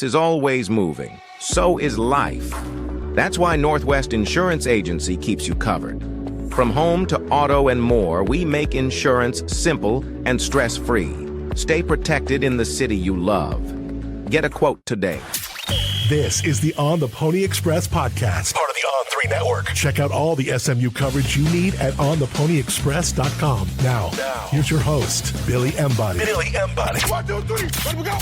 is always moving. So is life. That's why Northwest Insurance Agency keeps you covered. From home to auto and more, we make insurance simple and stress-free. Stay protected in the city you love. Get a quote today. This is the On the Pony Express podcast, part of the On3 network. Check out all the SMU coverage you need at ontheponyexpress.com. Now, here's your host, Billy Embody. 1, 2, 3, let we go.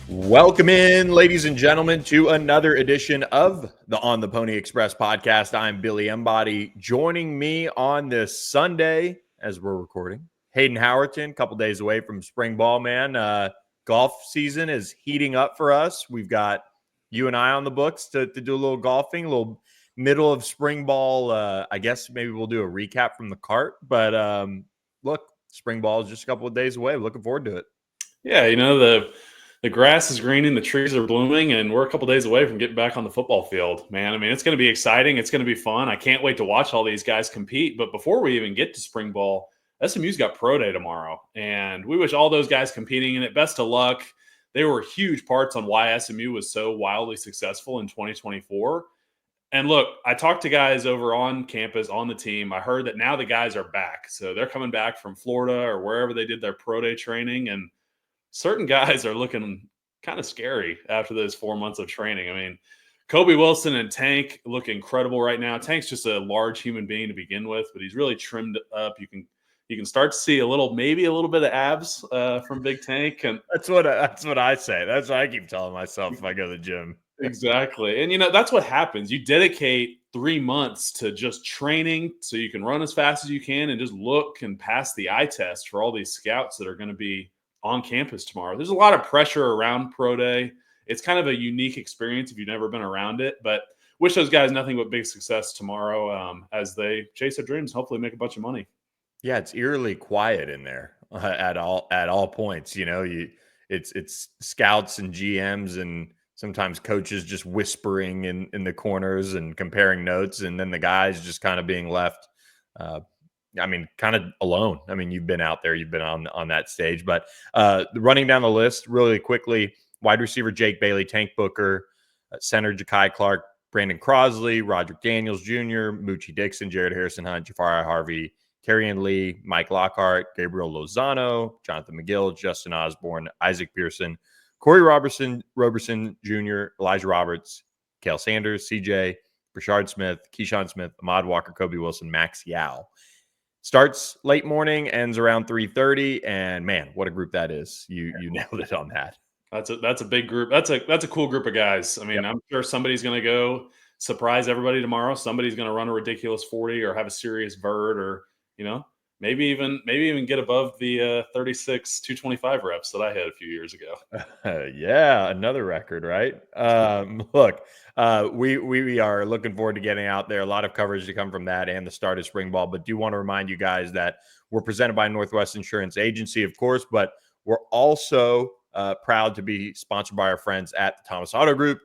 Welcome in, ladies and gentlemen, to another edition of the On the Pony Express podcast. I'm Billy Embody. Joining me on this Sunday, as we're recording, Hayden Howerton, a couple days away from spring ball, man. Golf season is heating up for us. We've got you and I on the books to do a little golfing, a little middle of spring ball. I guess maybe we'll do a recap from the cart. But look, spring ball is just a couple of days away. Looking forward to it. Yeah, you know, the grass is greening, the trees are blooming, and we're a couple days away from getting back on the football field, man. I mean, it's going to be exciting. It's going to be fun. I can't wait to watch all these guys compete. But before we even get to spring ball, SMU's got pro day tomorrow, and we wish all those guys competing in it best of luck. They were huge parts on why SMU was so wildly successful in 2024. And look, I talked to guys over on campus, on the team. I heard that now the guys are back. So they're coming back from Florida or wherever they did their pro day training, and certain guys are looking kind of scary after those 4 months of training. I mean, Kobe Wilson and Tank look incredible right now. Tank's just a large human being to begin with, but he's really trimmed up. You can start to see maybe a little bit of abs from Big Tank, and That's what I say. That's what I keep telling myself if I go to the gym. Exactly. And, you know, that's what happens. You dedicate 3 months to just training so you can run as fast as you can and just look and pass the eye test for all these scouts that are going to be on campus tomorrow. There's a lot of pressure around pro day. It's kind of a unique experience if you've never been around it, but wish those guys nothing but big success tomorrow as they chase their dreams, hopefully make a bunch of money. Yeah, it's eerily quiet in there at all points. You know, it's scouts and GMs and sometimes coaches just whispering in the corners and comparing notes, and then the guys just kind of being left kind of alone. I mean, you've been out there, you've been on that stage, but running down the list really quickly: wide receiver Jake Bailey, Tank Booker, center Ja'Kai Clark, Brandon Crosley, Roderick Daniels Jr., Moochie Dixon, Jared Harrison Hunt, Jafari Harvey, Terrian Lee, Mike Lockhart, Gabriel Lozano, Jonathan McGill, Justin Osborne, Isaac Pearson, Corey Robertson Jr., Elijah Roberts, Kale Sanders, CJ, Brashard Smith, Keyshawn Smith, Ahmad Walker, Kobe Wilson, Max Yao. Starts late morning, ends around 3:30, and man, what a group that is. You nailed it on that. That's a big group. That's a cool group of guys. I mean, I'm sure somebody's going to go surprise everybody tomorrow. Somebody's going to run a ridiculous 40 or have a serious vert, or, you know, maybe even get above the 36 225 reps that I had a few years ago. Yeah, another record, right? Look, we are looking forward to getting out there. A lot of coverage to come from that and the start of spring ball. But do want to remind you guys that we're presented by Northwest Insurance Agency, of course, but we're also proud to be sponsored by our friends at the Thomas Auto Group.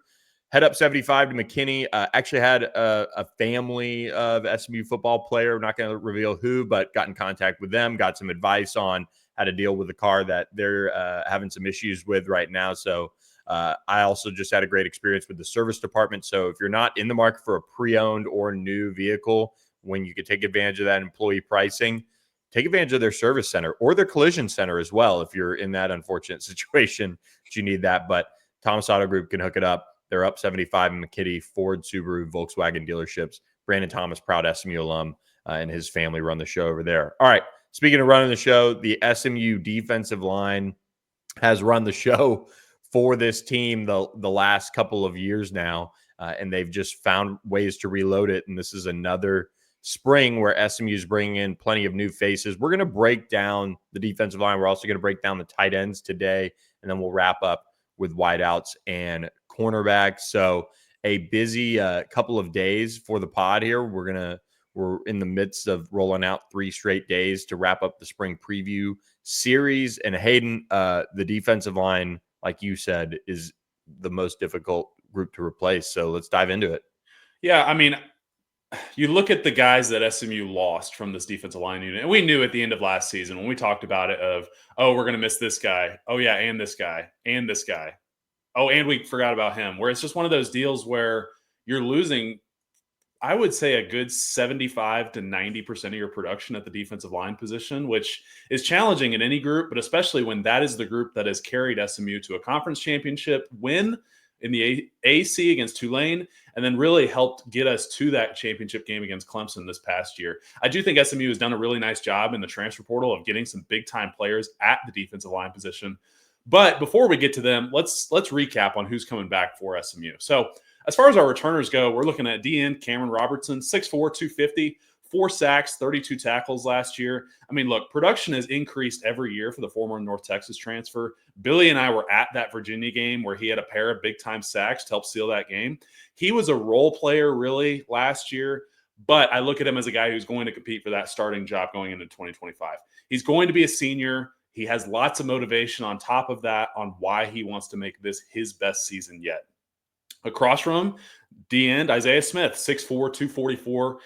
Head up 75 to McKinney. Actually had a family of SMU football player. I'm not going to reveal who, but got in contact with them, got some advice on how to deal with the car that they're having some issues with right now. So I also just had a great experience with the service department. So if you're not in the market for a pre-owned or new vehicle, when you could take advantage of that employee pricing, take advantage of their service center or their collision center as well if you're in that unfortunate situation that you need that. But Thomas Auto Group can hook it up. They're up 75 in McKinney, Ford, Subaru, Volkswagen dealerships. Brandon Thomas, proud SMU alum, and his family run the show over there. All right, speaking of running the show, the SMU defensive line has run the show for this team the last couple of years now, and they've just found ways to reload it, and this is another spring where SMU is bringing in plenty of new faces. We're going to break down the defensive line. We're also going to break down the tight ends today, and then we'll wrap up with wideouts and cornerbacks. So a busy couple of days for the pod here. We're in the midst of rolling out 3 straight days to wrap up the spring preview series. And Hayden, the defensive line, like you said, is the most difficult group to replace. So let's dive into it. Yeah, I mean, you look at the guys that SMU lost from this defensive line unit, and we knew at the end of last season when we talked about it of, oh, we're going to miss this guy. Oh, yeah, and this guy, and this guy. Oh, and we forgot about him, where it's just one of those deals where you're losing, I would say, a good 75 to 90% of your production at the defensive line position, which is challenging in any group, but especially when that is the group that has carried SMU to a conference championship win in the AC against Tulane, and then really helped get us to that championship game against Clemson this past year. I do think SMU has done a really nice job in the transfer portal of getting some big-time players at the defensive line position. But before we get to them, let's recap on who's coming back for SMU. So as far as our returners go, we're looking at DN Cameron Robertson, 6'4", 250, 4 sacks, 32 tackles last year. I mean, look, production has increased every year for the former North Texas transfer. Billy and I were at that Virginia game where he had a pair of big-time sacks to help seal that game. He was a role player, really, last year, but I look at him as a guy who's going to compete for that starting job going into 2025. He's going to be a senior. He has lots of motivation on top of that on why he wants to make this his best season yet. Across from him, D-end Isaiah Smith, 6'4", 244.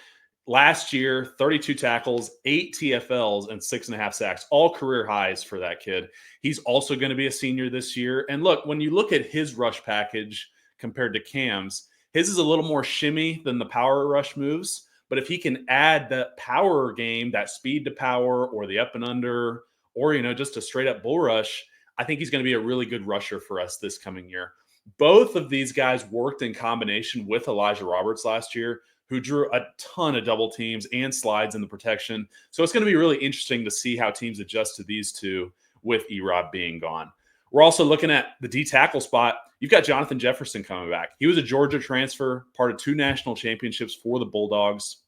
Last year, 32 tackles, 8 TFLs, and 6.5 sacks, all career highs for that kid. He's also going to be a senior this year. And look, when you look at his rush package compared to Cam's, his is a little more shimmy than the power rush moves. But if he can add that power game, that speed to power or the up and under, or, just a straight up bull rush, I think he's going to be a really good rusher for us this coming year. Both of these guys worked in combination with Elijah Roberts last year, who drew a ton of double teams and slides in the protection. So it's going to be really interesting to see how teams adjust to these two with E-Rob being gone. We're also looking at the D tackle spot. You've got Jonathan Jefferson coming back. He was a Georgia transfer, part of 2 national championships for the Bulldogs.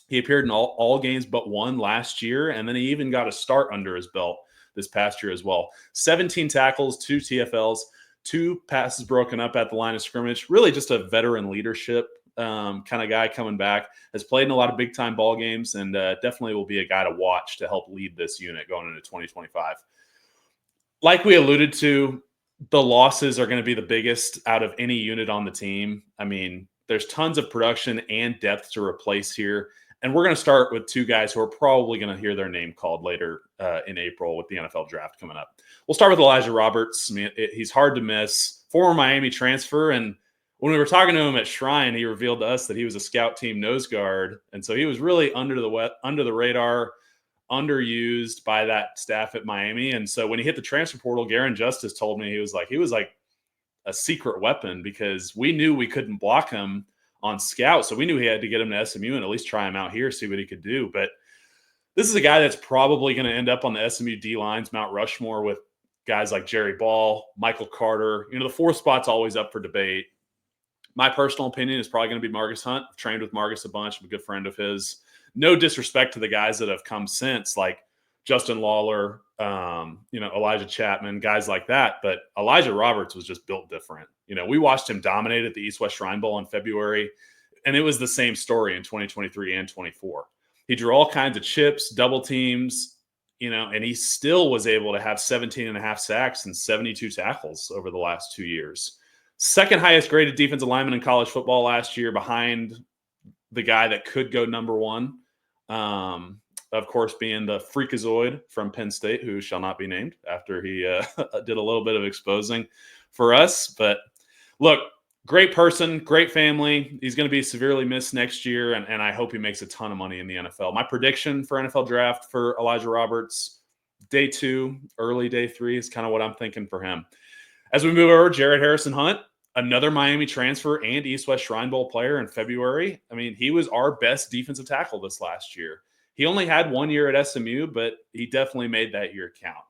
He appeared in all games but one last year, and then he even got a start under his belt this past year as well. 17 tackles, 2 TFLs, 2 passes broken up at the line of scrimmage. Really just a veteran leadership kind of guy coming back. Has played in a lot of big-time ball games and definitely will be a guy to watch to help lead this unit going into 2025. Like we alluded to, the losses are going to be the biggest out of any unit on the team. I mean, there's tons of production and depth to replace here. And we're going to start with 2 guys who are probably going to hear their name called later in April with the NFL draft coming up. We'll start with Elijah Roberts. I mean, he's hard to miss. Former Miami transfer. And when we were talking to him at Shrine, he revealed to us that he was a scout team nose guard. And so he was really under the radar, underused by that staff at Miami. And so when he hit the transfer portal, Garen Justice told me he was like a secret weapon because we knew we couldn't block him on scout. So we knew he had to get him to SMU and at least try him out here, see what he could do. But this is a guy that's probably going to end up on the SMU D lines, Mount Rushmore, with guys like Jerry Ball, Michael Carter. The 4th spot's always up for debate. My personal opinion is probably going to be Marcus Hunt. I've trained with Marcus a bunch. I'm a good friend of his. No disrespect to the guys that have come since, like Justin Lawler, Elijah Chapman, guys like that. But Elijah Roberts was just built different. We watched him dominate at the East-West Shrine Bowl in February, and it was the same story in 2023 and 24. He drew all kinds of chips, double teams, and he still was able to have 17.5 sacks and 72 tackles over the last 2 years. Second highest graded defensive lineman in college football last year, behind the guy that could go number 1. Of course, being the freakazoid from Penn State, who shall not be named after he did a little bit of exposing for us. But look, great person, great family. He's going to be severely missed next year, and I hope he makes a ton of money in the NFL. My prediction for NFL draft for Elijah Roberts, day 2, early day 3 is kind of what I'm thinking for him. As we move over, Jared Harrison Hunt, another Miami transfer and East-West Shrine Bowl player in February. I mean, he was our best defensive tackle this last year. He only had 1 year at SMU, but he definitely made that year count.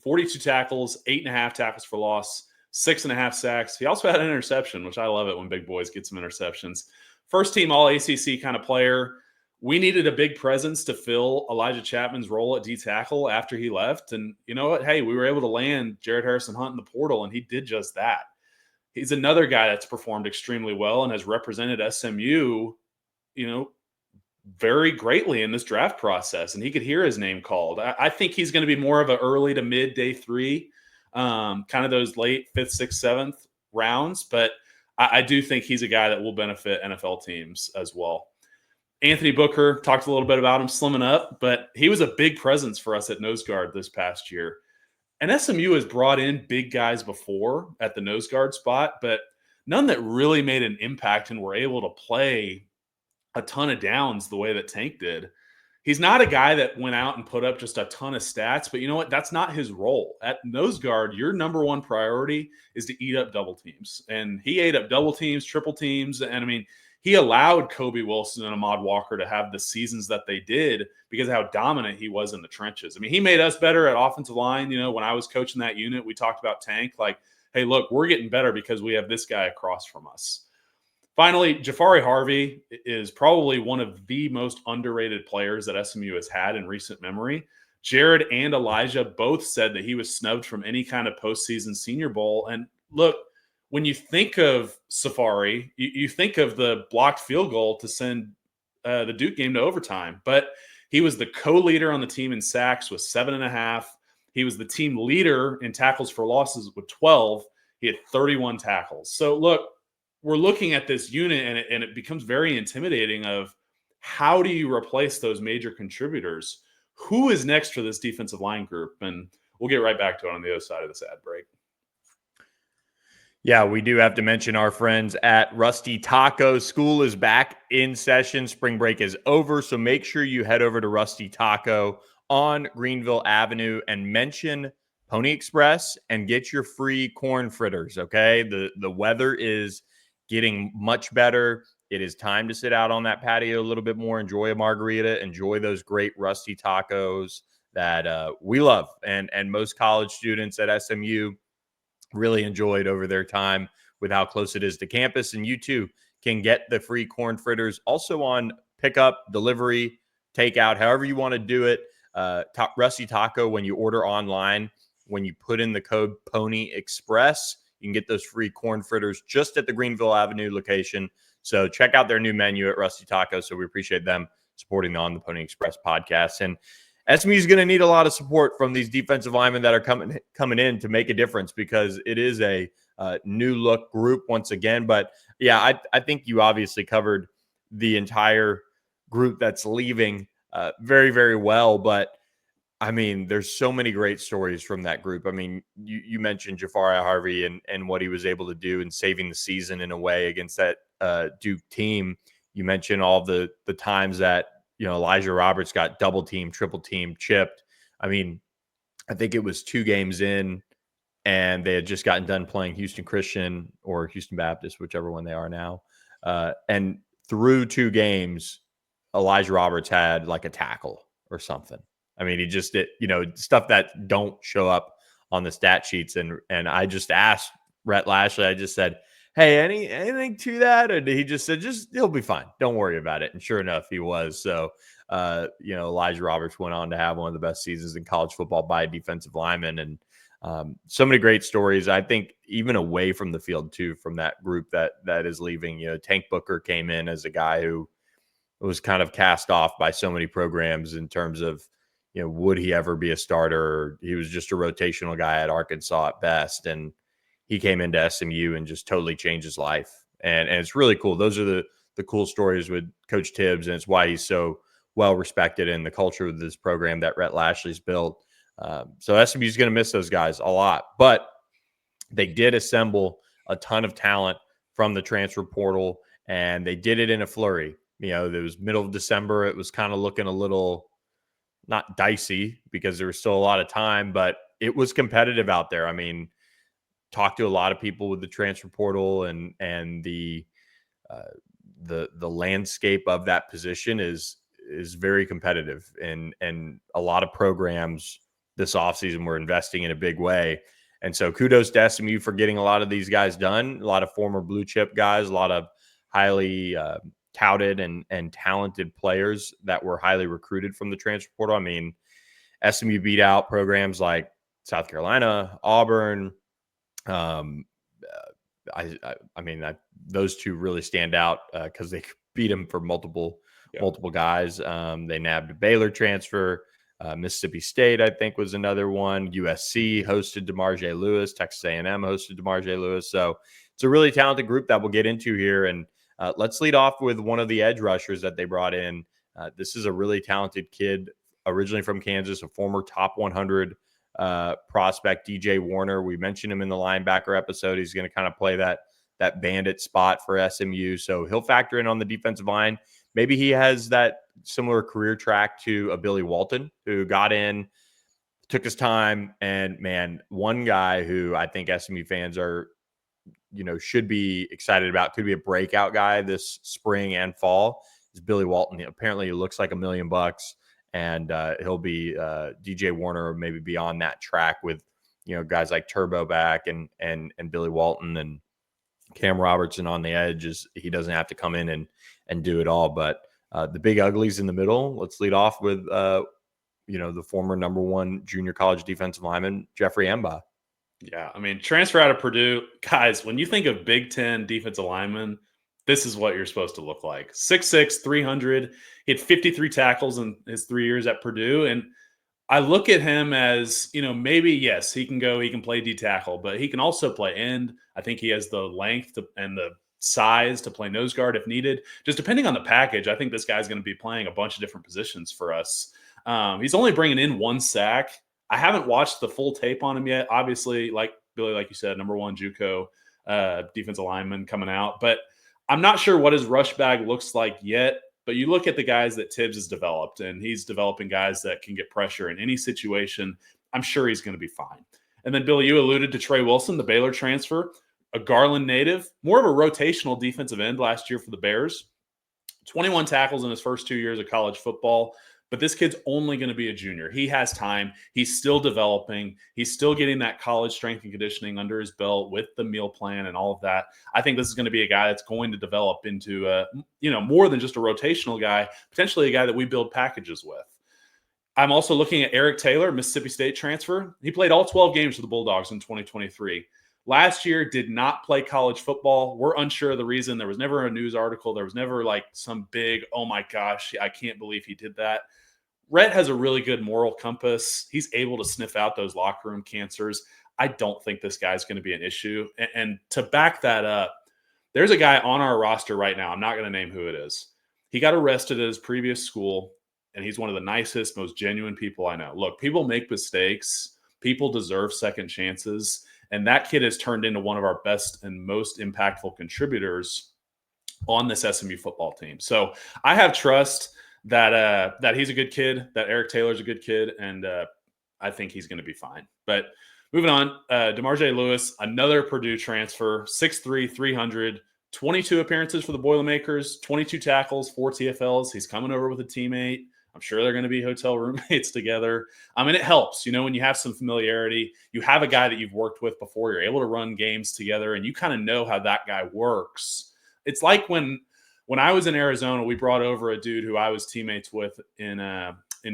42 tackles, 8.5 tackles for loss, 6.5 sacks. He also had an interception, which I love it when big boys get some interceptions. First team All-ACC kind of player. We needed a big presence to fill Elijah Chapman's role at D tackle after he left. And you know what? Hey, we were able to land Jared Harrison Hunt in the portal, and he did just that. He's another guy that's performed extremely well and has represented SMU, very greatly in this draft process. And he could hear his name called. I think he's going to be more of an early to mid day 3, kind of those late 5th, 6th, 7th rounds. But I do think he's a guy that will benefit NFL teams as well. Anthony Booker, talked a little bit about him slimming up, but he was a big presence for us at nose guard this past year. And SMU has brought in big guys before at the nose guard spot, but none that really made an impact and were able to play a ton of downs the way that Tank did. He's not a guy that went out and put up just a ton of stats, but you know what? That's not his role. At nose guard, your number one priority is to eat up double teams. And he ate up double teams, triple teams. And I mean, he allowed Kobe Wilson and Ahmad Walker to have the seasons that they did because of how dominant he was in the trenches. I mean, he made us better at offensive line. You know, when I was coaching that unit, we talked about Tank, like, hey, look, we're getting better because we have this guy across from us. Finally, Jafari Harvey is probably one of the most underrated players that SMU has had in recent memory. Jared and Elijah both said that he was snubbed from any kind of postseason Senior Bowl. And look, when you think of Safari, you think of the blocked field goal to send the Duke game to overtime. But he was the co-leader on the team in sacks with 7.5. He was the team leader in tackles for losses with 12. He had 31 tackles. So look, we're looking at this unit and it becomes very intimidating of how do you replace those major contributors? Who is next for this defensive line group? And we'll get right back to it on the other side of this ad break. Yeah, we do have to mention our friends at Rusty Taco. School is back in session. Spring break is over. So make sure you head over to Rusty Taco on Greenville Avenue and mention Pony Express and get your free corn fritters. Okay. The weather is getting much better. It is time to sit out on that patio a little bit more, enjoy a margarita, enjoy those great Rusty Tacos that we love. And most college students at SMU really enjoyed over their time with how close it is to campus. And you too can get the free corn fritters also on pickup, delivery, takeout, however you want to do it. Rusty Taco, when you order online, when you put in the code Pony Express, you can get those free corn fritters just at the Greenville Avenue location. So check out their new menu at Rusty Taco. So we appreciate them supporting the On the Pony Express podcast. And SMU is going to need a lot of support from these defensive linemen that are coming in to make a difference because it is a new look group once again. But yeah, I think you obviously covered the entire group that's leaving very, very well. But I mean, there's so many great stories from that group. I mean, you mentioned Jafari Harvey and what he was able to do in saving the season in a way against that Duke team. You mentioned all the times that, you know, Elijah Roberts got double team, triple team, chipped. I mean, I think it was 2 games in and they had just gotten done playing Houston Christian or Houston Baptist, whichever one they are now. And through 2 games, Elijah Roberts had like a tackle or something. I mean, he just did, you know, stuff that don't show up on the stat sheets. And I just asked Rhett Lashley, I just said, hey, anything to that? And he just said, he'll be fine. Don't worry about it. And sure enough, he was. So, you know, Elijah Roberts went on to have one of the best seasons in college football by a defensive lineman. And so many great stories. I think even away from the field too, from that group that is leaving, you know, Tank Booker came in as a guy who was kind of cast off by so many programs in terms of, you know, would he ever be a starter? He was just a rotational guy at Arkansas at best. And he came into SMU and just totally changed his life. And it's really cool. Those are the cool stories with Coach Tibbs. And it's why he's so well respected in the culture of this program that Rhett Lashley's built. So SMU is going to miss those guys a lot. But they did assemble a ton of talent from the transfer portal. And they did it in a flurry. You know, it was middle of December. It was kind of looking a little not dicey because there was still a lot of time, but it was competitive out there. I mean, talked to a lot of people with the transfer portal and the landscape of that position is very competitive, and a lot of programs this offseason were investing in a big way. And so kudos to SMU for getting a lot of these guys done, a lot of former blue chip guys, a lot of highly touted and talented players that were highly recruited from the transfer portal. I mean, SMU beat out programs like South Carolina, Auburn. I mean, those 2 really stand out because they beat them for multiple guys. They nabbed a Baylor transfer. Mississippi State, I think, was another one. USC hosted DeMarge Lewis. Texas A&M hosted DeMarge Lewis. So it's a really talented group that we'll get into here. And Let's lead off with one of the edge rushers that they brought in. This is a really talented kid, originally from Kansas, a former top 100 prospect, DJ Warner. We mentioned him in the linebacker episode. He's going to kind of play that bandit spot for SMU. So he'll factor in on the defensive line. Maybe he has that similar career track to a Billy Walton, who got in, took his time, and man, one guy who I think SMU fans are, should be excited about, could be a breakout guy this spring and fall, is Billy Walton. Apparently he looks like $1 million, and he'll be DJ Warner, maybe be on that track with, guys like Turbo back and Billy Walton and Cam Robertson on the edge. He doesn't have to come in and do it all. But the big uglies in the middle, let's lead off with, the former number 1 junior college defensive lineman, Jeffrey Emba. Yeah, I mean, transfer out of Purdue. Guys, when you think of Big Ten defensive linemen, this is what you're supposed to look like. 6'6", 300. He had 53 tackles in his 3 years at Purdue. And I look at him as, maybe, yes, he can play D tackle, but he can also play end. I think he has the length and the size to play nose guard if needed. Just depending on the package, I think this guy's going to be playing a bunch of different positions for us. He's only bringing in 1 sack. I haven't watched the full tape on him yet. Obviously, like Billy, like you said, number 1 JUCO defensive lineman coming out. But I'm not sure what his rush bag looks like yet. But you look at the guys that Tibbs has developed, and he's developing guys that can get pressure in any situation. I'm sure he's going to be fine. And then, Billy, you alluded to Trey Wilson, the Baylor transfer, a Garland native, more of a rotational defensive end last year for the Bears. 21 tackles in his first 2 years of college football. But this kid's only going to be a junior. He has time. He's still developing. He's still getting that college strength and conditioning under his belt with the meal plan and all of that. I think this is going to be a guy that's going to develop into more than just a rotational guy, potentially a guy that we build packages with. I'm also looking at Eric Taylor, Mississippi State transfer. He played all 12 games for the Bulldogs in 2023. Last year, did not play college football. We're unsure of the reason. There was never a news article. There was never like some big, oh my gosh, I can't believe he did that. Rhett has a really good moral compass. He's able to sniff out those locker room cancers. I don't think this guy's going to be an issue. And to back that up, there's a guy on our roster right now. I'm not going to name who it is. He got arrested at his previous school, and he's one of the nicest, most genuine people I know. Look, people make mistakes. People deserve second chances. And that kid has turned into one of our best and most impactful contributors on this SMU football team. So I have trust that he's a good kid, that Eric Taylor's a good kid, and I think he's going to be fine. But moving on, DeMarjay Lewis, another Purdue transfer, 6'3", 300, 22 appearances for the Boilermakers, 22 tackles, 4 TFLs. He's coming over with a teammate. I'm sure they're going to be hotel roommates together. And it helps, when you have some familiarity, you have a guy that you've worked with before, you're able to run games together, and you kind of know how that guy works. It's like when I was in Arizona, we brought over a dude who I was teammates with in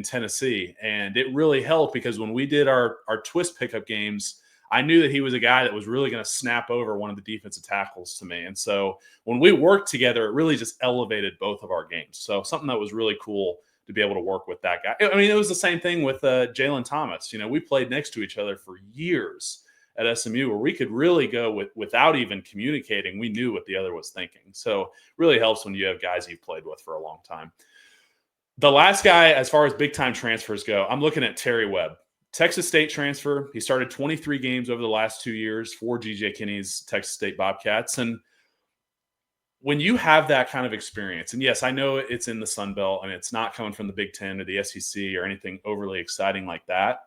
Tennessee, and it really helped because when we did our twist pickup games, I knew that he was a guy that was really going to snap over one of the defensive tackles to me. And so when we worked together, it really just elevated both of our games. So something that was really cool to be able to work with that guy. I mean, it was the same thing with Jalen Thomas. We played next to each other for years at SMU where we could really go without even communicating. We knew what the other was thinking. So it really helps when you have guys you've played with for a long time. The last guy, as far as big-time transfers go, I'm looking at Terry Webb. Texas State transfer. He started 23 games over the last 2 years for G.J. Kinney's Texas State Bobcats. And when you have that kind of experience, and yes, I know it's in the Sun Belt and it's not coming from the Big Ten or the SEC or anything overly exciting like that.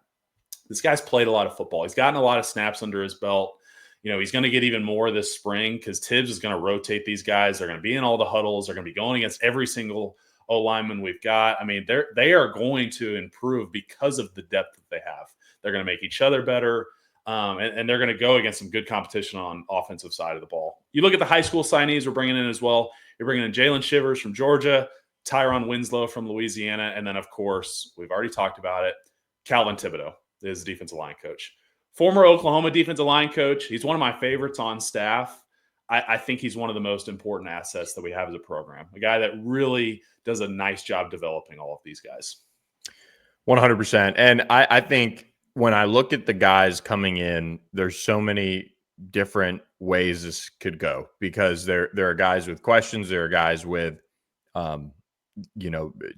This guy's played a lot of football. He's gotten a lot of snaps under his belt. He's going to get even more this spring because Tibbs is going to rotate these guys. They're going to be in all the huddles. They're going to be going against every single O-lineman we've got. I mean, they are going to improve because of the depth that they have. They're going to make each other better. And they're going to go against some good competition on offensive side of the ball. You look at the high school signees we're bringing in as well. You're bringing in Jalen Shivers from Georgia, Tyron Winslow from Louisiana, and then, of course, we've already talked about it, Calvin Thibodeau is the defensive line coach. Former Oklahoma defensive line coach. He's one of my favorites on staff. I think he's one of the most important assets that we have as a program, a guy that really does a nice job developing all of these guys. 100%. And I think when I look at the guys coming in, there's so many different ways this could go, because there are guys with questions. There are guys with,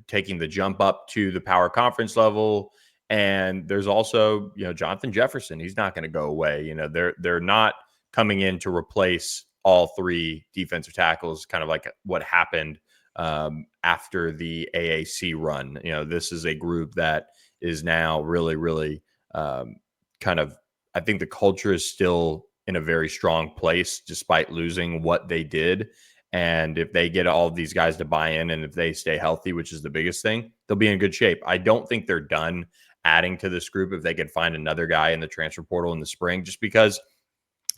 taking the jump up to the power conference level. And there's also, Jonathan Jefferson. He's not going to go away. They're not coming in to replace all three defensive tackles, kind of like what happened after the AAC run. This is a group that is now really, really kind of, I think the culture is still in a very strong place despite losing what they did. And if they get all of these guys to buy in, and if they stay healthy, which is the biggest thing, they'll be in good shape. I don't think they're done adding to this group if they could find another guy in the transfer portal in the spring, just because,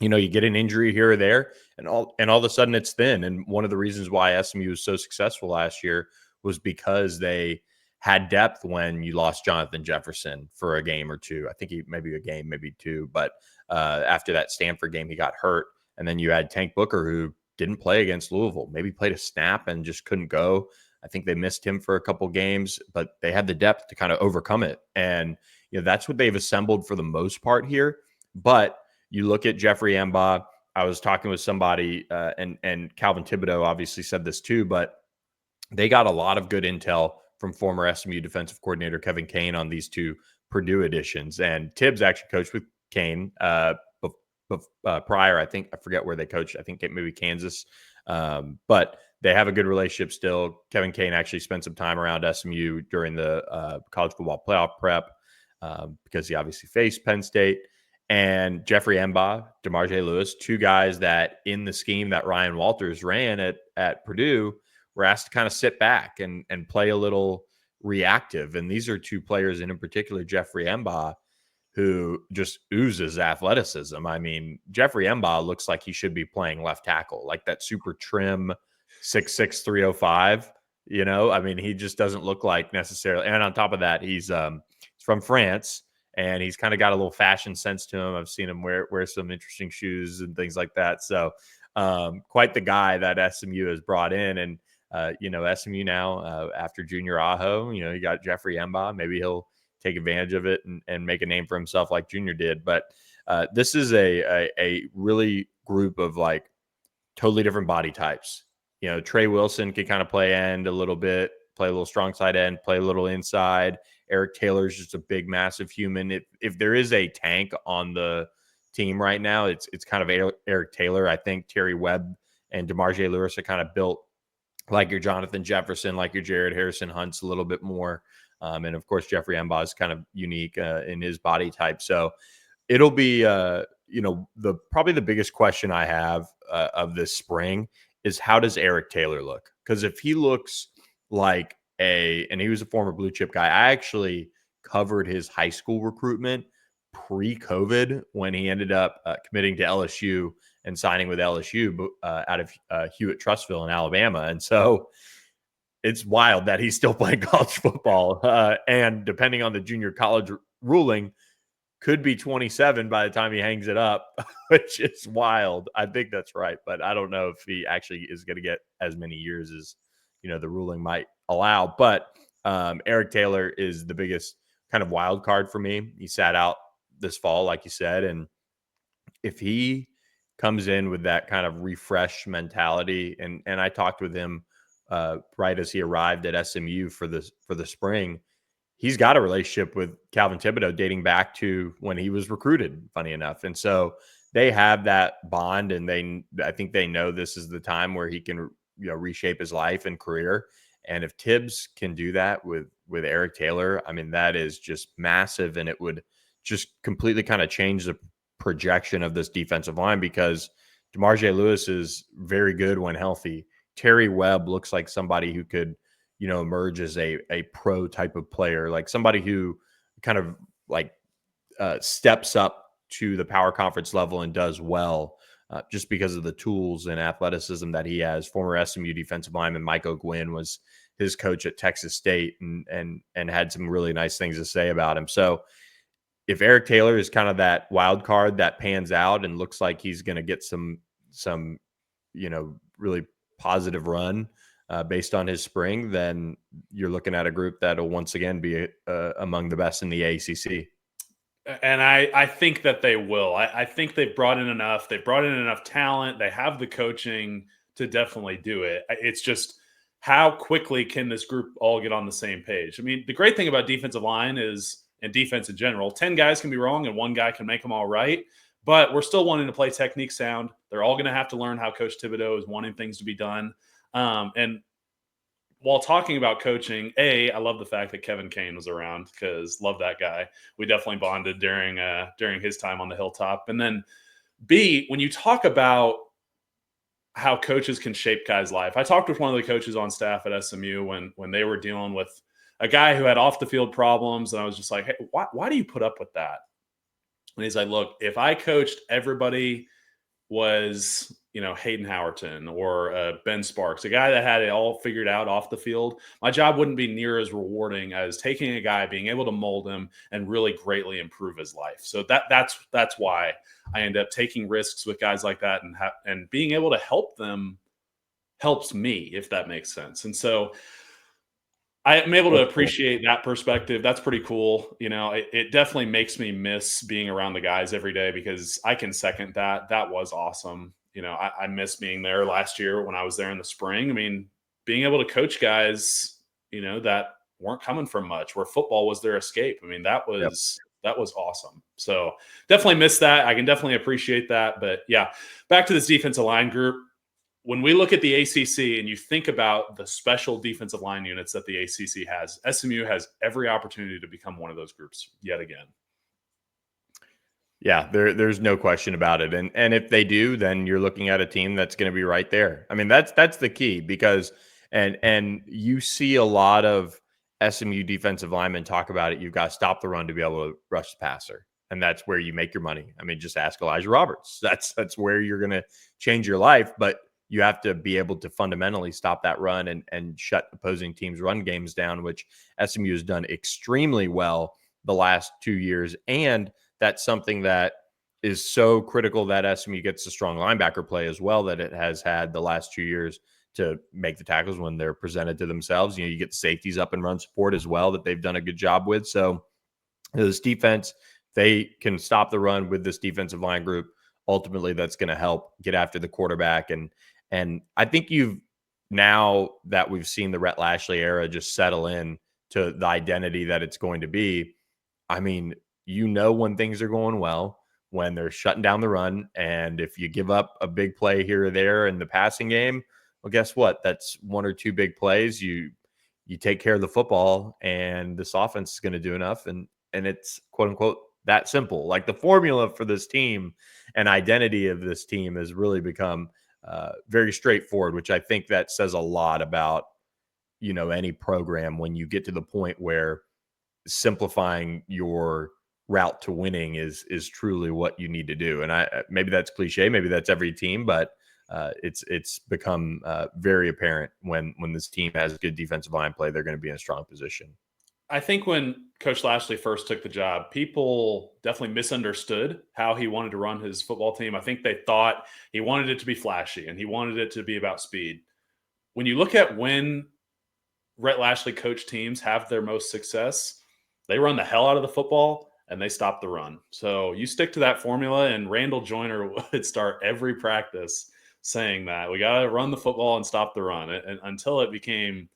you get an injury here or there, and all of a sudden it's thin. And one of the reasons why SMU was so successful last year was because they had depth when you lost Jonathan Jefferson for a game or two. I think maybe a game, maybe two. But after that Stanford game, he got hurt. And then you had Tank Booker, who didn't play against Louisville, maybe played a snap and just couldn't go. I think they missed him for a couple games, but they had the depth to kind of overcome it. And, that's what they've assembled for the most part here. But you look at Jeffrey Emba. I was talking with somebody, and Calvin Thibodeau obviously said this too, but they got a lot of good intel from former SMU defensive coordinator Kevin Kane on these two Purdue additions. And Tibbs actually coached with Kane prior. I forget where they coached. I think maybe Kansas. But they have a good relationship still. Kevin Kane actually spent some time around SMU during the college football playoff prep because he obviously faced Penn State. And Jeffrey Emba, DeMarge Lewis, two guys that in the scheme that Ryan Walters ran at Purdue were asked to kind of sit back and play a little reactive. And these are two players, and in particular, Jeffrey Emba, who just oozes athleticism. I mean, Jeffrey Emba looks like he should be playing left tackle, like that super trim 6'6", 305. I mean, he just doesn't look like necessarily. And on top of that, he's from France, and he's kind of got a little fashion sense to him. I've seen him wear some interesting shoes and things like that. So quite the guy that SMU has brought in. And, SMU now, after Junior Aho, you got Jeffrey Emba. Maybe he'll take advantage of it and make a name for himself like Junior did. But this is a really group of like totally different body types. Trey Wilson can kind of play end a little bit, play a little strong side end, play a little inside. Eric Taylor's just a big, massive human. If there is a tank on the team right now, it's kind of Eric Taylor. I think Terry Webb and DeMarge Lewis are kind of built like your Jonathan Jefferson, like your Jared Harrison Hunts a little bit more. And of course, Jeffrey Emba is kind of unique in his body type. So it'll be, probably the biggest question I have of this spring is, how does Eric Taylor look? Because if he looks like and he was a former blue chip guy. I actually covered his high school recruitment pre-COVID when he ended up committing to LSU and signing with LSU out of Hewitt Trussville in Alabama. And so it's wild that he's still playing college football. And depending on the junior college ruling, could be 27 by the time he hangs it up, which is wild. I think that's right. But I don't know if he actually is going to get as many years as, the ruling might allow. But Eric Taylor is the biggest kind of wild card for me. He sat out this fall, like you said. And if he comes in with that kind of refresh mentality, and I talked with him right as he arrived at SMU for the spring, he's got a relationship with Calvin Thibodeau dating back to when he was recruited, funny enough. And so they have that bond, and I think they know this is the time where he can, reshape his life and career. And if Tibbs can do that with Eric Taylor, I mean, that is just massive. And it would just completely kind of change the projection of this defensive line, because DeMarge Lewis is very good when healthy. Terry Webb looks like somebody who could, emerge as a pro type of player, like somebody who kind of like steps up to the power conference level and does well just because of the tools and athleticism that he has. Former SMU defensive lineman Mike O'Gwyn was his coach at Texas State and had some really nice things to say about him. So if Eric Taylor is kind of that wild card that pans out and looks like he's going to get some really positive run based on his spring, then you're looking at a group that'll once again be among the best in the ACC. And I think that they will. I think they've brought in enough. They've brought in enough talent. They have the coaching to definitely do it. It's just how quickly can this group all get on the same page? I mean, the great thing about defensive line is, and defense in general, 10 guys can be wrong and one guy can make them all right. But we're still wanting to play technique sound. They're all going to have to learn how Coach Thibodeau is wanting things to be done. And while talking about coaching, I love the fact that Kevin Kane was around because love that guy. We definitely bonded during his time on the hilltop. And then B, when you talk about how coaches can shape guys' life, I talked with one of the coaches on staff at SMU when they were dealing with a guy who had off the field problems, and I was just like, hey, why do you put up with that? And he's like, look, if I coached everybody was, Hayden Howerton or Ben Sparks, a guy that had it all figured out off the field, my job wouldn't be near as rewarding as taking a guy, being able to mold him and really greatly improve his life. So that's why I end up taking risks with guys like that, and being able to help them helps me, if that makes sense. And so I'm able to appreciate that perspective. That's pretty cool. It definitely makes me miss being around the guys every day, because I can second that. That was awesome. I miss being there last year when I was there in the spring. I mean, being able to coach guys, that weren't coming from much, where football was their escape. I mean, that was awesome. So definitely miss that. I can definitely appreciate that. But yeah, back to this defensive line group. When we look at the ACC and you think about the special defensive line units that the ACC has, SMU has every opportunity to become one of those groups yet again. Yeah, there's no question about it. And if they do, then you're looking at a team that's going to be right there. I mean, that's the key, because and you see a lot of SMU defensive linemen talk about it. You've got to stop the run to be able to rush the passer. And that's where you make your money. I mean, just ask Elijah Roberts. That's where you're going to change your life. But you have to be able to fundamentally stop that run and shut opposing teams' run games down, which SMU has done extremely well the last 2 years. And that's something that is so critical that SMU gets a strong linebacker play as well, that it has had the last 2 years to make the tackles when they're presented to themselves. You get the safeties up and run support as well that they've done a good job with. So this defense, they can stop the run with this defensive line group. Ultimately, that's going to help get after the quarterback. And I think now that we've seen the Rhett Lashley era just settle in to the identity that it's going to be, I mean, when things are going well, when they're shutting down the run, and if you give up a big play here or there in the passing game, well, guess what? That's one or two big plays. You take care of the football, and this offense is going to do enough. And it's quote unquote that simple. Like, the formula for this team and identity of this team has really become very straightforward, which I think that says a lot about, any program when you get to the point where simplifying your route to winning is truly what you need to do. And maybe that's cliche, maybe that's every team, but it's become very apparent when this team has good defensive line play, they're going to be in a strong position. I think when Coach Lashley first took the job, people definitely misunderstood how he wanted to run his football team. I think they thought he wanted it to be flashy and he wanted it to be about speed. When you look at when Rhett Lashley coached teams have their most success, they run the hell out of the football and they stop the run. So you stick to that formula, and Randall Joyner would start every practice saying that we got to run the football and stop the run, and until it became,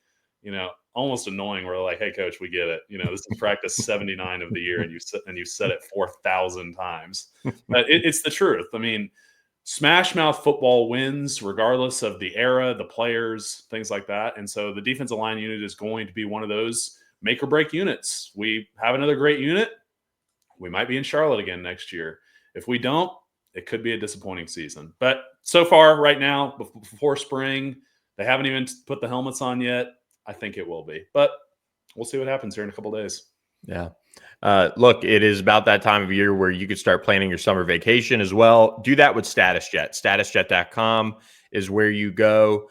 almost annoying. We're like, hey, coach, we get it. This is practice 79 of the year, and you said it 4,000 times. But it's the truth. I mean, smash mouth football wins regardless of the era, the players, things like that. And so the defensive line unit is going to be one of those make or break units. We have another great unit, we might be in Charlotte again next year. If we don't, it could be a disappointing season. But so far, right now, before spring, they haven't even put the helmets on yet. I think it will be. But we'll see what happens here in a couple of days. Yeah. Look, it is about that time of year where you could start planning your summer vacation as well. Do that with StatusJet. StatusJet.com is where you go.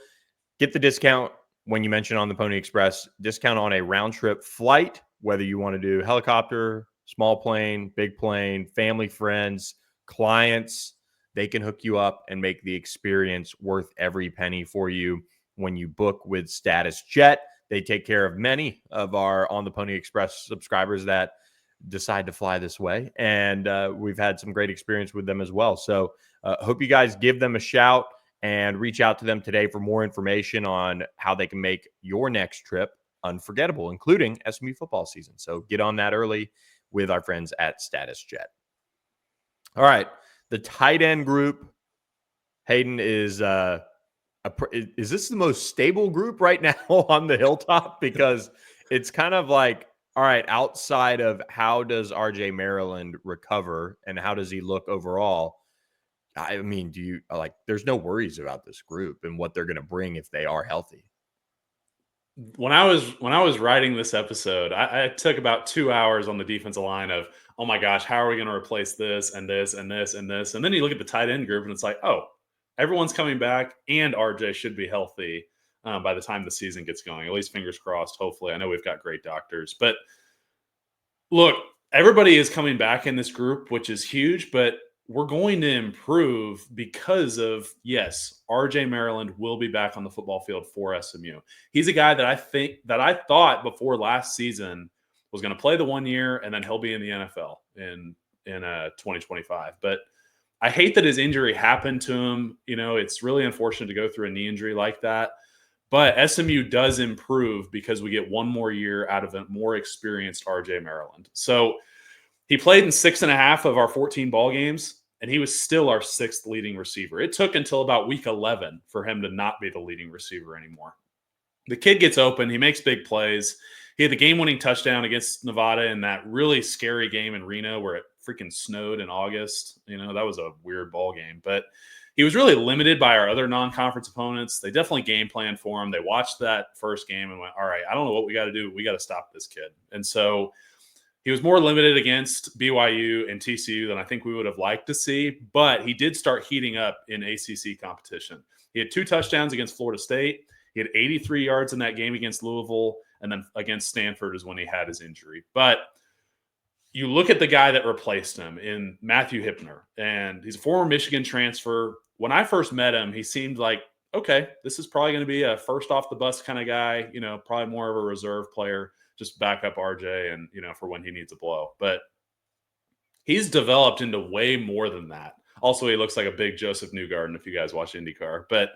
Get the discount when you mention on the Pony Express, discount on a round trip flight, whether you want to do helicopter, small plane, big plane, family, friends, clients. They can hook you up and make the experience worth every penny for you when you book with StatusJet. They take care of many of our On the Pony Express subscribers that decide to fly this way. And we've had some great experience with them as well. So hope you guys give them a shout and reach out to them today for more information on how they can make your next trip unforgettable, including SMU football season. So get on that early with our friends at Status Jet. All right. The tight end group, Hayden, is this the most stable group right now on the hilltop? Because it's kind of like, all right, outside of how does RJ Maryland recover and how does he look overall? I mean, there's no worries about this group and what they're going to bring if they are healthy. When I was writing this episode, I took about 2 hours on the defensive line of, oh my gosh, how are we going to replace this and this and this and this? And then you look at the tight end group and it's like, oh, everyone's coming back and RJ should be healthy by the time the season gets going. At least fingers crossed, hopefully. I know we've got great doctors. But look, everybody is coming back in this group, which is huge, but we're going to improve because of, yes, RJ Maryland will be back on the football field for SMU. He's a guy that I thought before last season was going to play the 1 year and then he'll be in the NFL in 2025. But I hate that his injury happened to him. You know, it's really unfortunate to go through a knee injury like that. But SMU does improve because we get 1 more year out of a more experienced RJ Maryland. So he played in 6.5 of our 14 ball games, and he was still our 6th leading receiver. It took until about week 11 for him to not be the leading receiver anymore. The kid gets open. He makes big plays. He had the game-winning touchdown against Nevada in that really scary game in Reno where it freaking snowed in August. You know, that was a weird ball game. But he was really limited by our other non-conference opponents. They definitely game planned for him. They watched that first game and went, all right, I don't know what we got to do. We got to stop this kid. And so he was more limited against BYU and TCU than I think we would have liked to see, but he did start heating up in ACC competition. He had 2 touchdowns against Florida State. He had 83 yards in that game against Louisville, and then against Stanford is when he had his injury. But you look at the guy that replaced him in Matthew Hippner, and he's a former Michigan transfer. When I first met him, he seemed like, okay, this is probably going to be a first off the bus kind of guy, you know, probably more of a reserve player. Just back up RJ and, you know, for when he needs a blow. But he's developed into way more than that. Also, he looks like a big Joseph Newgarden if you guys watch IndyCar. But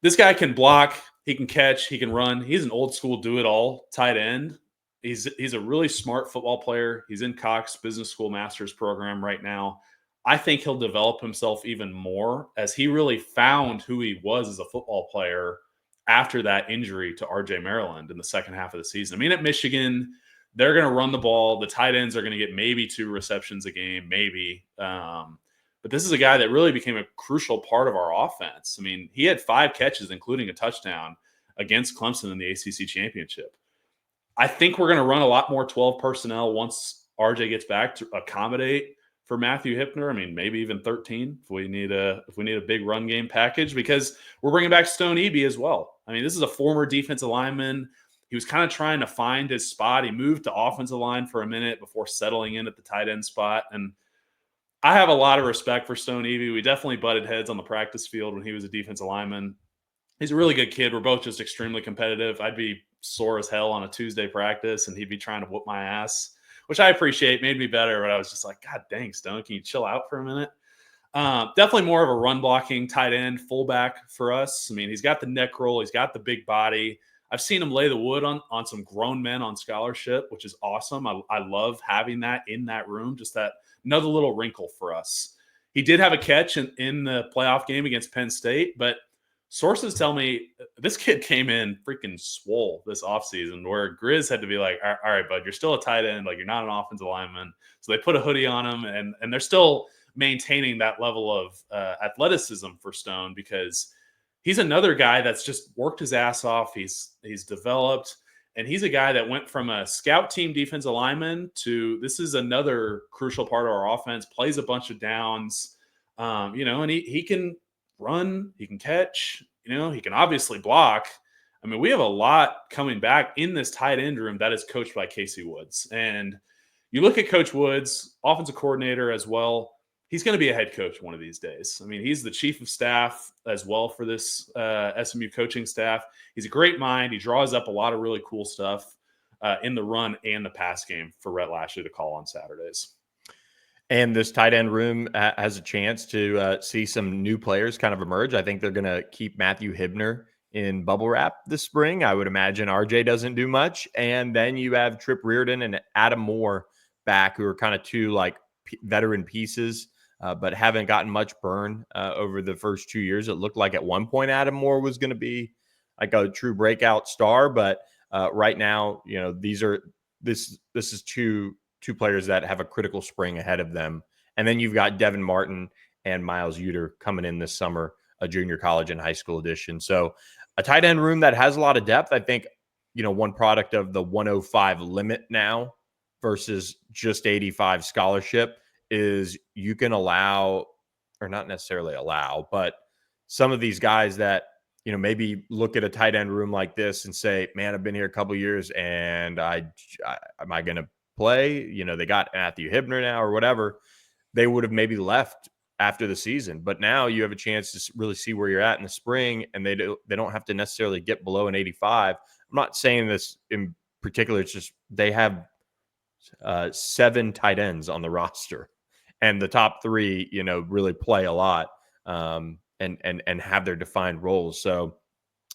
this guy can block, he can catch, he can run. He's an old school do-it-all tight end. He's a really smart football player. He's in Cox Business School Master's program right now. I think he'll develop himself even more as he really found who he was as a football player after that injury to RJ Maryland in the second half of the season. I mean, at Michigan, they're going to run the ball. The tight ends are going to get maybe 2 receptions a game, maybe. But this is a guy that really became a crucial part of our offense. I mean, he had 5 catches, including a touchdown against Clemson in the ACC championship. I think we're going to run a lot more 12 personnel once RJ gets back to accommodate for Matthew Hippner. I mean, maybe even 13 if we need a big run game package, because we're bringing back Stone Eby as well. I mean, this is a former defensive lineman. He was kind of trying to find his spot. He moved to offensive line for a minute before settling in at the tight end spot. And I have a lot of respect for Stone Eby. We definitely butted heads on the practice field when he was a defensive lineman. He's a really good kid. We're both just extremely competitive. I'd be sore as hell on a Tuesday practice, and he'd be trying to whoop my ass, which I appreciate, made me better. But I was just like, God dang, Stone, can you chill out for a minute? Definitely more of a run blocking tight end fullback for us. I mean, he's got the neck roll. He's got the big body. I've seen him lay the wood on some grown men on scholarship, which is awesome. I love having that in that room, just that another little wrinkle for us. He did have a catch in the playoff game against Penn State, but sources tell me this kid came in freaking swole this offseason where Grizz had to be like, all right, bud, you're still a tight end. Like, you're not an offensive lineman. So they put a hoodie on him, and they're still maintaining that level of athleticism for Stone, because he's another guy that's just worked his ass off. He's developed, and he's a guy that went from a scout team defensive lineman to this is another crucial part of our offense, plays a bunch of downs, and he can run, he can catch, he can obviously block. I mean, we have a lot coming back in this tight end room that is coached by Casey Woods. And you look at Coach Woods, offensive coordinator as well. He's going to be a head coach one of these days. I mean, he's the chief of staff as well for this SMU coaching staff. He's a great mind. He draws up a lot of really cool stuff. in the run and the pass game for Rhett Lashley to call on Saturdays. And this tight end room has a chance to see some new players kind of emerge. I think they're going to keep Matthew Hibner in bubble wrap this spring. I would imagine RJ doesn't do much. And then you have Trip Reardon and Adam Moore back, who are kind of two like veteran pieces, but haven't gotten much burn over the first 2 years. It looked like at one point Adam Moore was going to be like a true breakout star, but right now, this is two players that have a critical spring ahead of them. And then you've got Devin Martin and Miles Uter coming in this summer, a junior college and high school edition. So a tight end room that has a lot of depth. I think, one product of the 105 limit now versus just 85 scholarship is you can allow, or not necessarily allow, but some of these guys that, maybe look at a tight end room like this and say, man, I've been here a couple years and am I going to play? They got Matthew Hibner now or whatever. They would have maybe left after the season, but now you have a chance to really see where you're at in the spring, and they don't have to necessarily get below an 85. I'm not saying this in particular. It's just they have 7 tight ends on the roster, and the top 3, really play a lot and have their defined roles. So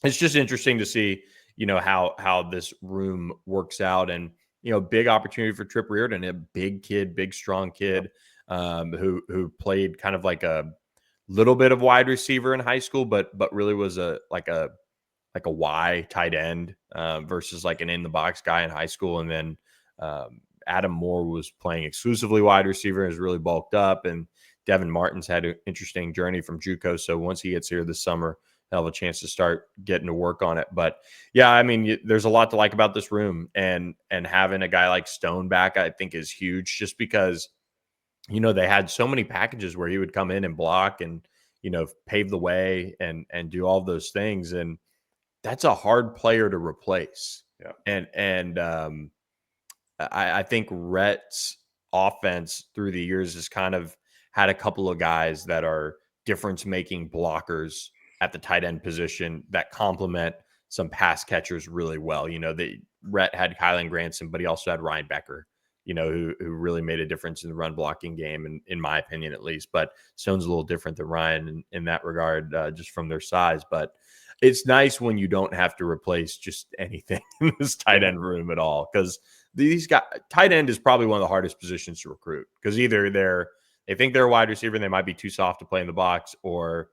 it's just interesting to see, how this room works out. And big opportunity for Trip Reardon, a big kid, big strong kid, who played kind of like a little bit of wide receiver in high school, but really was a Y tight end versus like an in the box guy in high school. And then Adam Moore was playing exclusively wide receiver and has really bulked up. And Devin Martin's had an interesting journey from JUCO. So once he gets here this summer, he'll have a chance to start getting to work on it. But yeah, I mean, there's a lot to like about this room, and having a guy like Stone back, I think, is huge, just because, they had so many packages where he would come in and block and, pave the way and do all those things. And that's a hard player to replace. Yeah. And I think Rhett's offense through the years has kind of had a couple of guys that are difference-making blockers at the tight end position that complement some pass catchers really well. Rhett had Kylan Granson, but he also had Ryan Becker, who really made a difference in the run blocking game, in my opinion, at least. But Stone's a little different than Ryan in that regard, just from their size. But it's nice when you don't have to replace just anything in this tight end room at all, because these guys, tight end is probably one of the hardest positions to recruit, because either they think they're a wide receiver and they might be too soft to play in the box, or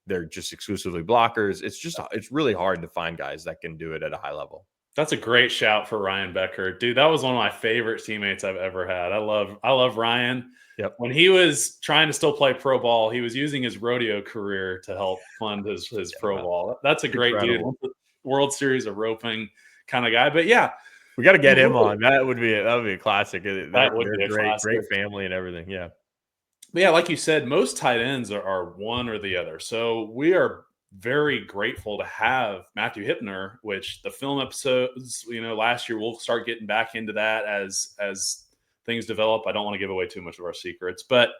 they're just exclusively blockers. It's really hard to find guys that can do it at a high level. That's a great shout for Ryan Becker. Dude, that was one of my favorite teammates I've ever had. I love Ryan. Yep. When he was trying to still play pro ball, he was using his rodeo career to help fund his pro ball. That's a great Incredible dude. World Series of roping kind of guy. But yeah, we got to get him on. That would be a classic. That would be a classic. Great family and everything. Yeah. But yeah, like you said, most tight ends are one or the other. So we are very grateful to have Matthew Hibner, which the film episodes, last year, we'll start getting back into that as things develop. I don't want to give away too much of our secrets, but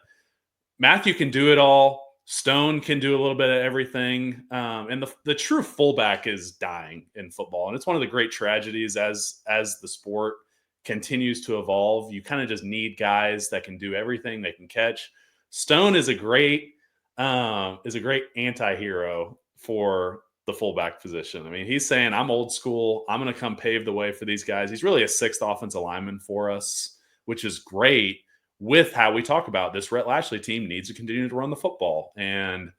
Matthew can do it all. Stone can do a little bit of everything. And the true fullback is dying in football. And it's one of the great tragedies as the sport continues to evolve. You kind of just need guys that can do everything. They can catch. Stone is a great anti-hero for the fullback position. I mean, he's saying, I'm old school. I'm going to come pave the way for these guys. He's really a 6th offensive lineman for us, which is great with how we talk about this Rhett Lashley team needs to continue to run the football. And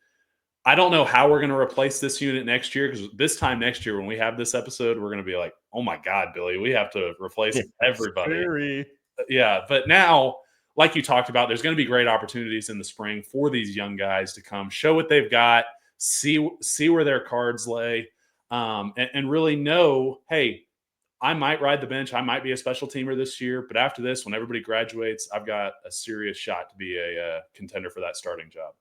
I don't know how we're going to replace this unit next year, because this time next year when we have this episode, we're going to be like, oh my God, Billy, we have to replace everybody. Scary. Yeah. But now, like you talked about, there's going to be great opportunities in the spring for these young guys to come show what they've got, see where their cards lay, and really know, hey, I might ride the bench. I might be a special teamer this year, but after this, when everybody graduates, I've got a serious shot to be a contender for that starting job.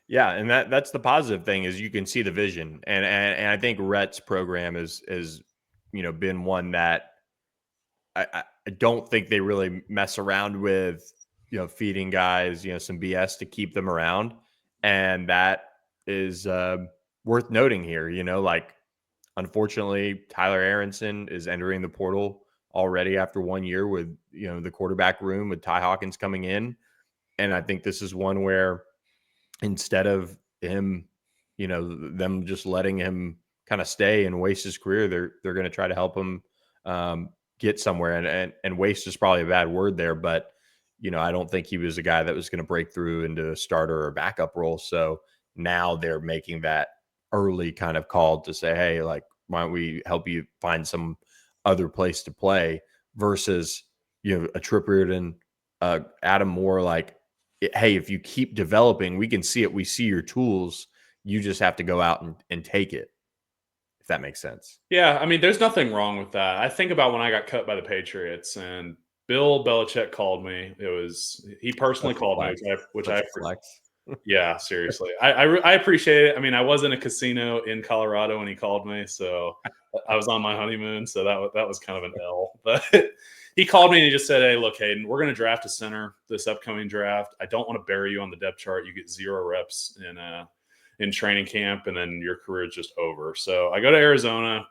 Yeah, and that's the positive thing, is you can see the vision, and I think Rhett's program is been one that I don't think they really mess around with, feeding guys, some BS to keep them around. And that is worth noting here. Like, unfortunately, Tyler Aronson is entering the portal already after 1 year with, the quarterback room with Ty Hawkins coming in. And I think this is one where instead of him, them just letting him kind of stay and waste his career, they're going to try to help him get somewhere. And waste is probably a bad word there, but I don't think he was a guy that was going to break through into a starter or backup role. So now they're making that early kind of call to say, hey, like, why don't we help you find some other place to play versus, a Trip Reardon, Adam Moore, like, hey, if you keep developing, we can see it. We see your tools. You just have to go out and take it, if that makes sense. Yeah, I mean, there's nothing wrong with that. I think about when I got cut by the Patriots and Bill Belichick called me. He personally called me, which I flex. Yeah, seriously. I appreciate it. I mean, I was in a casino in Colorado when he called me, so I was on my honeymoon, so that was kind of an L. But he called me and he just said, hey, look, Hayden, we're going to draft a center this upcoming draft. I don't want to bury you on the depth chart. You get 0 reps in training camp, and then your career is just over. So I go to Arizona.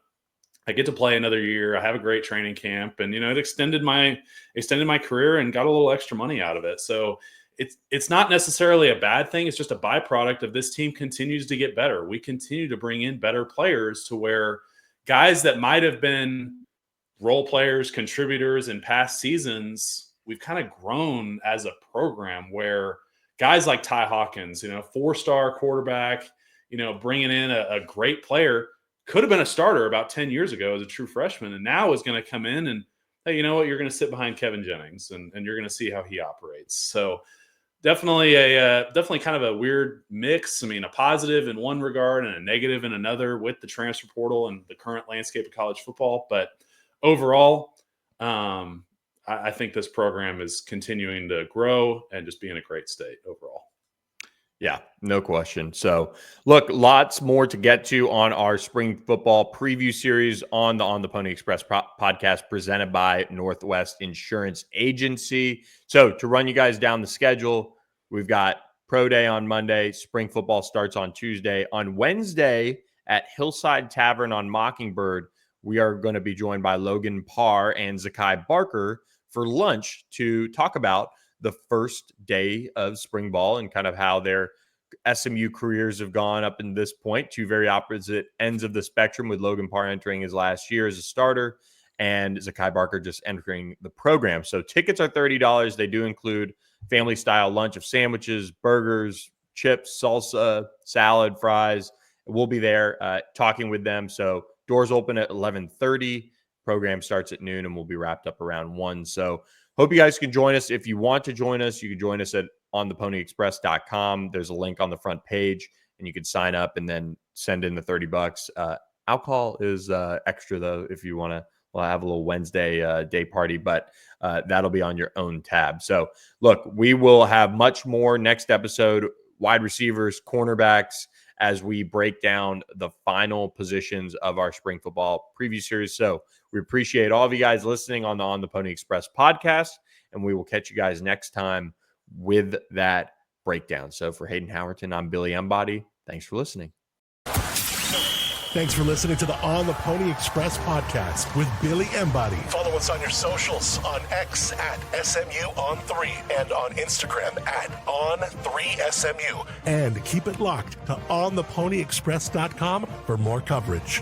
I get to play another year. I have a great training camp, and it extended my career and got a little extra money out of it. So it's not necessarily a bad thing. It's just a byproduct of this team continues to get better. We continue to bring in better players to where guys that might have been role players, contributors in past seasons, we've kind of grown as a program where guys like Ty Hawkins, 4-star quarterback, bringing in a great player, could have been a starter about 10 years ago as a true freshman, and now is going to come in and, hey, you know what, you're going to sit behind Kevin Jennings and you're going to see how he operates. So definitely kind of a weird mix. I mean, a positive in one regard and a negative in another with the transfer portal and the current landscape of college football. But overall, I think this program is continuing to grow and just be in a great state overall. Yeah, no question. So, look, lots more to get to on our spring football preview series on the Pony Express podcast presented by Northwest Insurance Agency. So, to run you guys down the schedule, we've got Pro Day on Monday. Spring football starts on Tuesday. On Wednesday at Hillside Tavern on Mockingbird, we are going to be joined by Logan Parr and Zakai Barker for lunch to talk about the first day of spring ball and kind of how their SMU careers have gone up in this point, two very opposite ends of the spectrum, with Logan Parr entering his last year as a starter and Zakai Barker just entering the program. So tickets are $30. They do include family style lunch of sandwiches, burgers, chips, salsa, salad, fries. We'll be there talking with them. So doors open at 11:30. Program starts at noon and we'll be wrapped up around 1. So hope you guys can join us. If you want to join us, you can join us at ontheponyexpress.com. There's a link on the front page and you can sign up and then send in the $30. Alcohol is extra though, if you want to have a little Wednesday day party, but that'll be on your own tab. So look, we will have much more next episode, wide receivers, cornerbacks, as we break down the final positions of our spring football preview series. So we appreciate all of you guys listening on the Pony Express podcast, and we will catch you guys next time with that breakdown. So for Hayden Howerton, I'm Billy Embody. Thanks for listening. Thanks for listening to the On the Pony Express podcast with Billy Embody. Follow us on your socials on X at SMU on3 and on Instagram at on3SMU. And keep it locked to ontheponyexpress.com for more coverage.